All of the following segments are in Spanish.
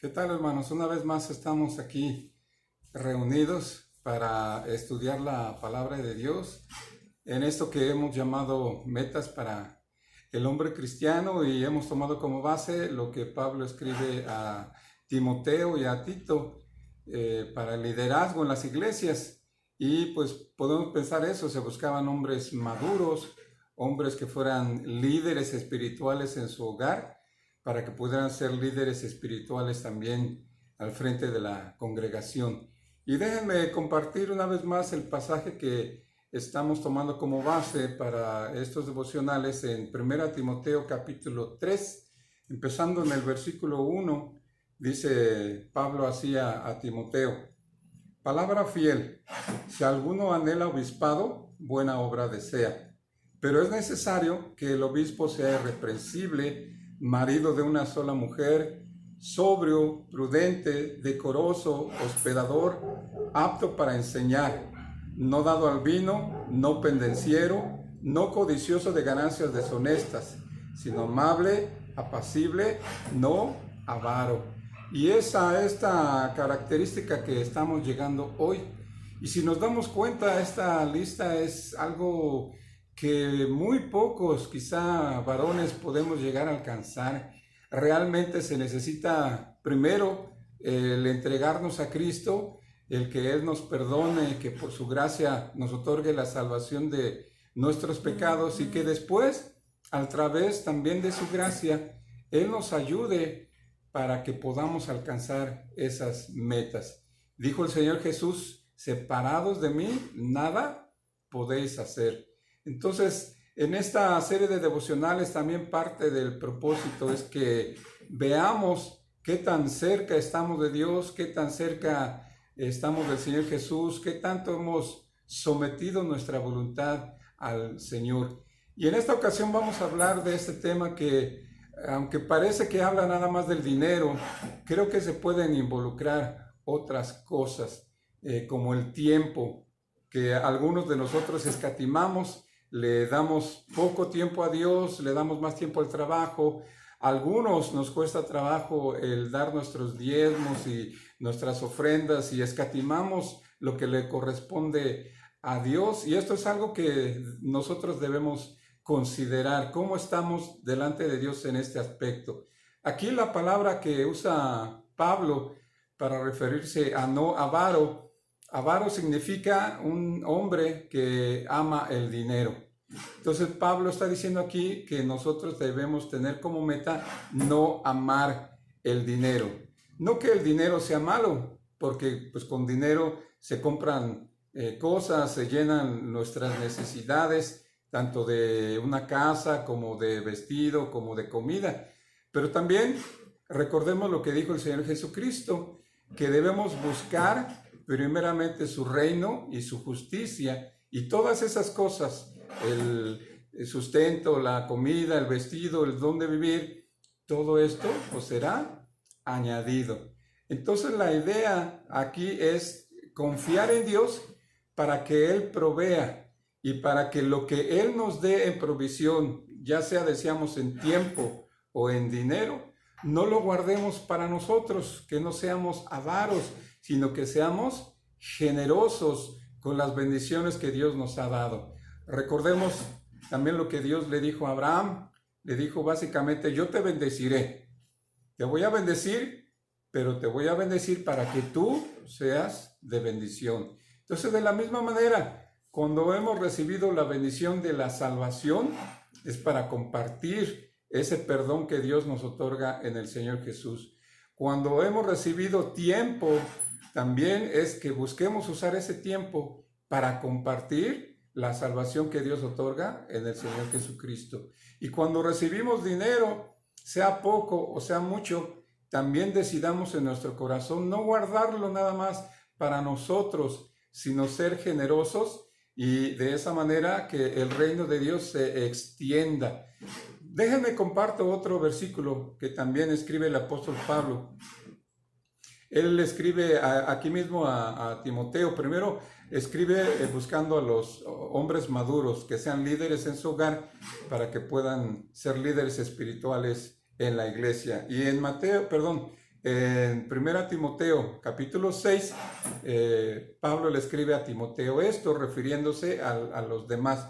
¿Qué tal, hermanos? Una vez más estamos aquí reunidos para estudiar la palabra de Dios en esto que hemos llamado metas para el hombre cristiano, y hemos tomado como base lo que Pablo escribe a Timoteo y a Tito para el liderazgo en las iglesias. Y pues podemos pensar eso: se buscaban hombres maduros, hombres que fueran líderes espirituales en su hogar, para que pudieran ser líderes espirituales también al frente de la congregación. Y déjenme compartir una vez más el pasaje que estamos tomando como base para estos devocionales en 1 Timoteo capítulo 3, empezando en el versículo 1. Dice Pablo así a Timoteo: palabra fiel, si alguno anhela obispado, buena obra desea. Pero es necesario que el obispo sea irreprensible, marido de una sola mujer, sobrio, prudente, decoroso, hospedador, apto para enseñar, no dado al vino, no pendenciero, no codicioso de ganancias deshonestas, sino amable, apacible, no avaro. Y esta característica que estamos llegando hoy. Y si nos damos cuenta, esta lista es algo que muy pocos, quizá varones, podemos llegar a alcanzar. Realmente se necesita primero el entregarnos a Cristo, el que Él nos perdone, que por su gracia nos otorgue la salvación de nuestros pecados, y que después, a través también de su gracia, Él nos ayude para que podamos alcanzar esas metas. Dijo el Señor Jesús: separados de mí, nada podéis hacer. Entonces, en esta serie de devocionales también parte del propósito es que veamos qué tan cerca estamos de Dios, qué tan cerca estamos del Señor Jesús, qué tanto hemos sometido nuestra voluntad al Señor. Y en esta ocasión vamos a hablar de este tema que, aunque parece que habla nada más del dinero, creo que se pueden involucrar otras cosas, como el tiempo, que algunos de nosotros escatimamos. Le damos poco tiempo a Dios, le damos más tiempo al trabajo. A algunos nos cuesta trabajo el dar nuestros diezmos y nuestras ofrendas, y escatimamos lo que le corresponde a Dios. Y esto es algo que nosotros debemos considerar, cómo estamos delante de Dios en este aspecto. Aquí la palabra que usa Pablo para referirse a no avaro, avaro significa un hombre que ama el dinero. Entonces Pablo está diciendo aquí que nosotros debemos tener como meta no amar el dinero. No que el dinero sea malo, porque pues con dinero se compran cosas, se llenan nuestras necesidades, tanto de una casa como de vestido, como de comida. Pero también recordemos lo que dijo el Señor Jesucristo, que debemos buscar primeramente su reino y su justicia, y todas esas cosas, el sustento, la comida, el vestido, el dónde vivir, todo esto pues será añadido. Entonces la idea aquí es confiar en Dios para que Él provea, y para que lo que Él nos dé en provisión, ya sea deseamos en tiempo o en dinero, no lo guardemos para nosotros, que no seamos avaros, sino que seamos generosos con las bendiciones que Dios nos ha dado. Recordemos también lo que Dios le dijo a Abraham. Le dijo básicamente: yo te bendeciré, te voy a bendecir, pero te voy a bendecir para que tú seas de bendición. Entonces, de la misma manera, cuando hemos recibido la bendición de la salvación, es para compartir ese perdón que Dios nos otorga en el Señor Jesús. Cuando hemos recibido tiempo, también es que busquemos usar ese tiempo para compartir la salvación que Dios otorga en el Señor Jesucristo. Y cuando recibimos dinero, sea poco o sea mucho, también decidamos en nuestro corazón no guardarlo nada más para nosotros, sino ser generosos, y de esa manera que el reino de Dios se extienda. Déjenme comparto otro versículo que también escribe el apóstol Pablo. Él escribe aquí mismo a Timoteo. Primero escribe buscando a los hombres maduros que sean líderes en su hogar, para que puedan ser líderes espirituales en la iglesia. Y En 1 Timoteo capítulo 6, Pablo le escribe a Timoteo esto, refiriéndose a los demás.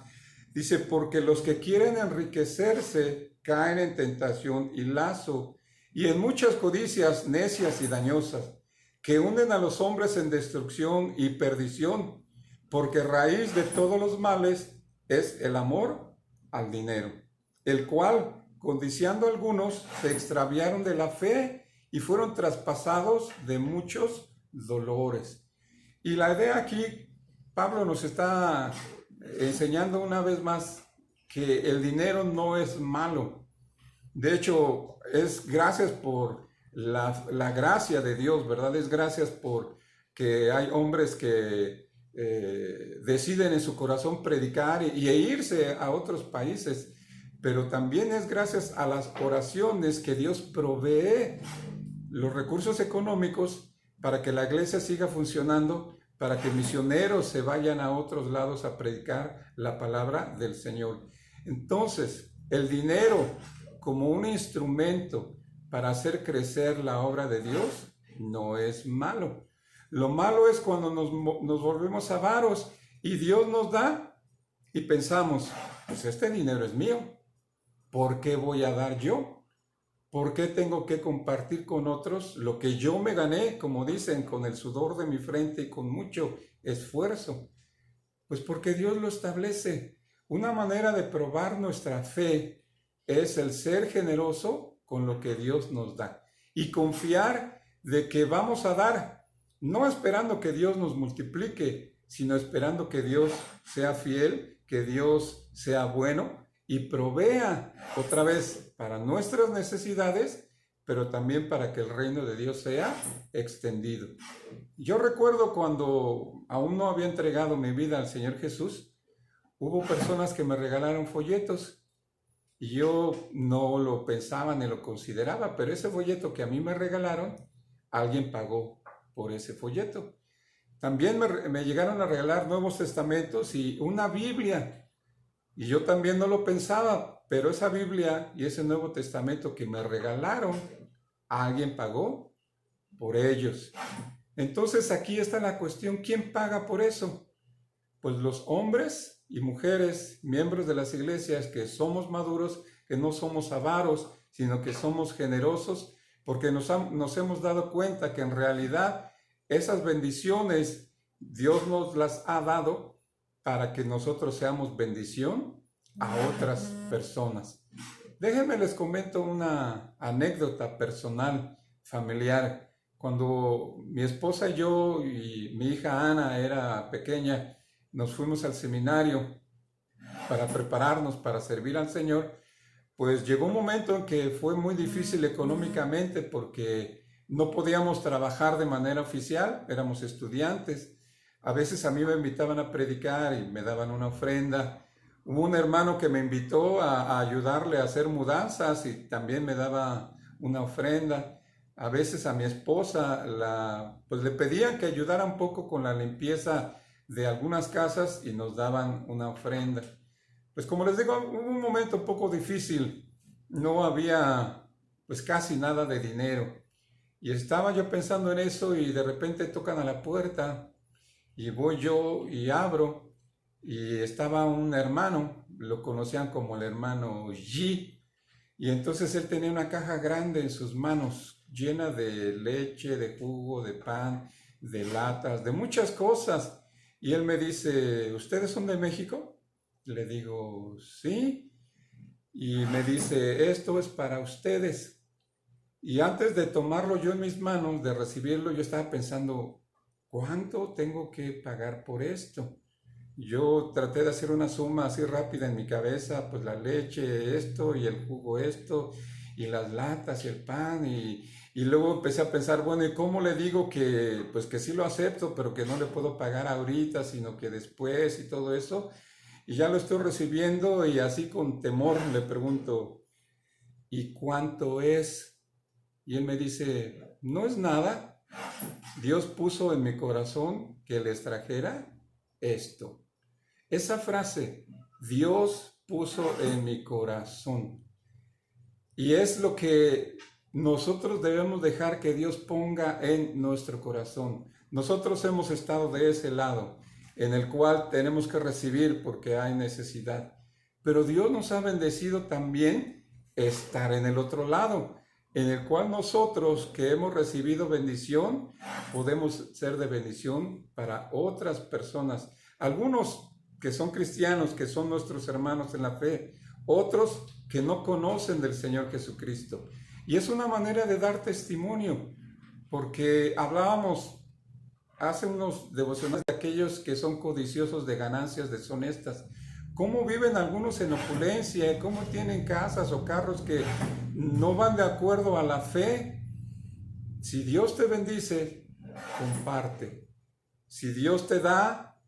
Dice, porque los que quieren enriquecerse caen en tentación y lazo, y en muchas codicias necias y dañosas, que hunden a los hombres en destrucción y perdición, porque raíz de todos los males es el amor al dinero, el cual, codiciando algunos, se extraviaron de la fe y fueron traspasados de muchos dolores. Y la idea aquí, Pablo nos está enseñando una vez más que el dinero no es malo. De hecho, es gracias por la gracia de Dios, ¿verdad? Es gracias por que hay hombres que deciden en su corazón predicar e irse a otros países, pero también es gracias a las oraciones que Dios provee los recursos económicos para que la iglesia siga funcionando, para que misioneros se vayan a otros lados a predicar la palabra del Señor. Entonces, el dinero como un instrumento para hacer crecer la obra de Dios no es malo. Lo malo es cuando nos volvemos avaros y Dios nos da y pensamos, pues este dinero es mío, ¿por qué voy a dar yo? ¿Por qué tengo que compartir con otros lo que yo me gané, como dicen, con el sudor de mi frente y con mucho esfuerzo? Pues porque Dios lo establece. Una manera de probar nuestra fe es el ser generoso con lo que Dios nos da y confiar de que vamos a dar, no esperando que Dios nos multiplique, sino esperando que Dios sea fiel, que Dios sea bueno y provea otra vez para nuestras necesidades, pero también para que el reino de Dios sea extendido. Yo recuerdo cuando aún no había entregado mi vida al Señor Jesús, hubo personas que me regalaron folletos y yo no lo pensaba ni lo consideraba, pero ese folleto que a mí me regalaron, alguien pagó por ese folleto. También me llegaron a regalar Nuevos Testamentos y una Biblia. Y yo también no lo pensaba, pero esa Biblia y ese Nuevo Testamento que me regalaron, alguien pagó por ellos. Entonces aquí está la cuestión, ¿quién paga por eso? Pues los hombres y mujeres, miembros de las iglesias que somos maduros, que no somos avaros, sino que somos generosos, porque nos hemos dado cuenta que en realidad esas bendiciones Dios nos las ha dado para que nosotros seamos bendición a otras personas. Déjenme les comento una anécdota personal, familiar. Cuando mi esposa y yo y mi hija Ana era pequeña, nos fuimos al seminario para prepararnos para servir al Señor, pues llegó un momento en que fue muy difícil económicamente porque no podíamos trabajar de manera oficial, éramos estudiantes. A veces a mí me invitaban a predicar y me daban una ofrenda. Hubo un hermano que me invitó a ayudarle a hacer mudanzas y también me daba una ofrenda. A veces a mi esposa pues le pedían que ayudara un poco con la limpieza de algunas casas y nos daban una ofrenda. Pues como les digo, hubo un momento un poco difícil. No había pues casi nada de dinero. Y estaba yo pensando en eso y de repente tocan a la puerta. Y voy yo y abro, y estaba un hermano, lo conocían como el hermano G, y entonces él tenía una caja grande en sus manos, llena de leche, de jugo, de pan, de latas, de muchas cosas. Y él me dice, ¿ustedes son de México? Le digo, sí. Y me dice, esto es para ustedes. Y antes de tomarlo yo en mis manos, de recibirlo, yo estaba pensando, ¿cuánto tengo que pagar por esto? Yo traté de hacer una suma así rápida en mi cabeza, pues la leche esto y el jugo esto y las latas y el pan y luego empecé a pensar, bueno, ¿y cómo le digo que pues que sí lo acepto, pero que no le puedo pagar ahorita, sino que después y todo eso? Y ya lo estoy recibiendo y así con temor le pregunto, ¿y cuánto es? Y él me dice, no es nada. Dios puso en mi corazón que les trajera esto. Esa frase, Dios puso en mi corazón. Y es lo que nosotros debemos dejar que Dios ponga en nuestro corazón. Nosotros hemos estado de ese lado, en el cual tenemos que recibir porque hay necesidad. Pero Dios nos ha bendecido también estar en el otro lado, en el cual nosotros que hemos recibido bendición, podemos ser de bendición para otras personas. Algunos que son cristianos, que son nuestros hermanos en la fe, otros que no conocen del Señor Jesucristo. Y es una manera de dar testimonio, porque hablábamos hace unos devocionales de aquellos que son codiciosos de ganancias deshonestas. ¿Cómo viven algunos en opulencia? ¿Cómo tienen casas o carros que no van de acuerdo a la fe? Si Dios te bendice, comparte. Si Dios te da,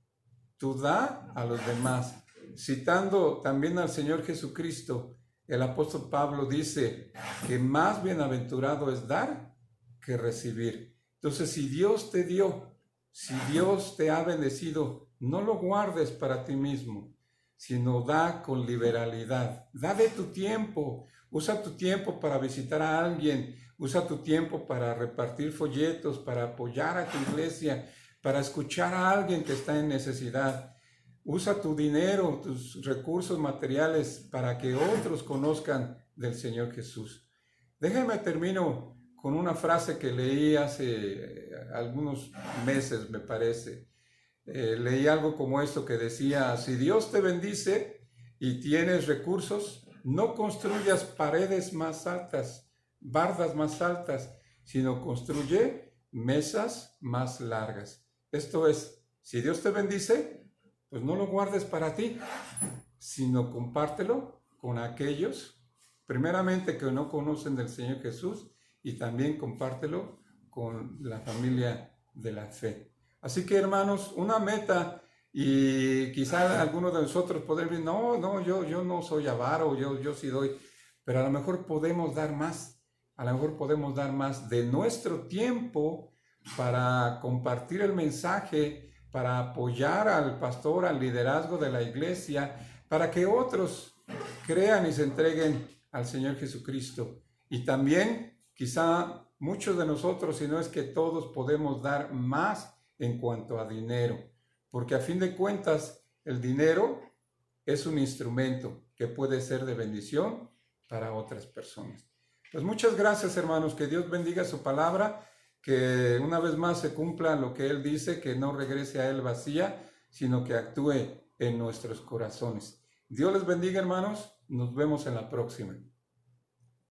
tú da a los demás. Citando también al Señor Jesucristo, el apóstol Pablo dice que más bienaventurado es dar que recibir. Entonces, si Dios te dio, si Dios te ha bendecido, no lo guardes para ti mismo, sino da con liberalidad. Da de tu tiempo. Usa tu tiempo para visitar a alguien. Usa tu tiempo para repartir folletos, para apoyar a tu iglesia, para escuchar a alguien que está en necesidad. Usa tu dinero, tus recursos materiales para que otros conozcan del Señor Jesús. Déjame termino con una frase que leí hace algunos meses, me parece. Leí algo como esto que decía: si Dios te bendice y tienes recursos, no construyas paredes más altas, bardas más altas, sino construye mesas más largas. Esto es, si Dios te bendice, pues no lo guardes para ti, sino compártelo con aquellos, primeramente que no conocen del Señor Jesús, y también compártelo con la familia de la fe. Así que, hermanos, una meta, y quizá algunos de nosotros podemos decir, no, yo no soy avaro, yo sí doy, pero a lo mejor podemos dar más, a lo mejor podemos dar más de nuestro tiempo para compartir el mensaje, para apoyar al pastor, al liderazgo de la iglesia, para que otros crean y se entreguen al Señor Jesucristo. Y también, quizá muchos de nosotros, si no es que todos, podemos dar más en cuanto a dinero, porque a fin de cuentas el dinero es un instrumento que puede ser de bendición para otras personas. Pues muchas gracias, hermanos, que Dios bendiga su palabra, que una vez más se cumpla lo que Él dice, que no regrese a Él vacía, sino que actúe en nuestros corazones. Dios les bendiga, hermanos, nos vemos en la próxima.